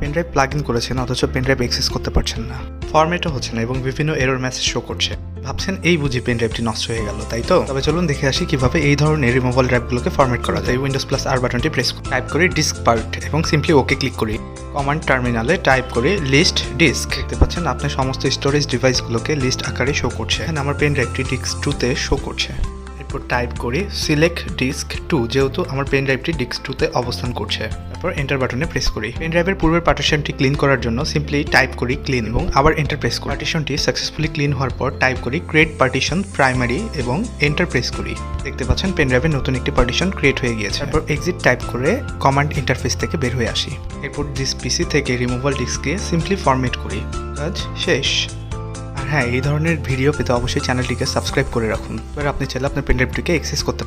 Pen drive plug in করেছেন অথচ pen drive access করতে পারছেন না, ফরম্যাটও হচ্ছে না এবং বিভিন্ন এরর মেসেজ শো করছে। ভাবছেন এই বুঝি পেনড্রাইভটি নষ্ট হয়ে গেল, তাই তো? তবে চলুন দেখে আসি কিভাবে এই ধরনের রিমুভাল ড্রাইভগুলোকে ফরম্যাট করা যায়। উইন্ডোজ প্লাস আর বাটনটি প্রেস করি, টাইপ করি ডিস্ক পার্ট এবং সিম্পলি ওকে ক্লিক করি। কমান্ড টার্মিনালে টাইপ করি লিস্ট ডিস্ক। দেখতে পাচ্ছেন আপনার সমস্ত স্টোরেজ ডিভাইসগুলোকে লিস্ট আকারে শো করছে। এখানে আমার পেনড্রাইভটি ডিস্ক 2-তে শো করছে। এরপর টাইপ করি সিলেক্ট ডিস্ক 2, যেহেতু আমার পেনড্রাইভটি ডিস্ক 2-তে অবস্থান করছে। তারপর এন্টার বাটনে প্রেস করি। পেনড্রাইভের পূর্বের পার্টিশনটি ক্লিন করার জন্য সিম্পলি টাইপ করি ক্লিন এবং আবার এন্টার প্রেস করি। পার্টিশনটি সাকসেসফুলি ক্লিন হওয়ার পর টাইপ করি ক্রিয়েট পার্টিশন প্রাইমারি এবং এন্টার প্রেস করি। দেখতে পাচ্ছেন পেনড্রাইভে নতুন একটি পার্টিশন ক্রিয়েট হয়ে গিয়েছে। তারপর এক্সিট টাইপ করে কমান্ড ইন্টারফেস থেকে বের হয়ে আসি। এরপর দিস পিসি থেকে রিমুভাল ডিস্ককে সিম্পলি ফরম্যাট করি। কাজ শেষ। আর হ্যাঁ, এই ধরনের ভিডিও পেতে অবশ্যই চ্যানেলটিকে সাবস্ক্রাইব করে রাখুন। এবার আপনি চাইলে আপনার পেনড্রাইভটিকে অ্যাক্সেস করতে পারেন।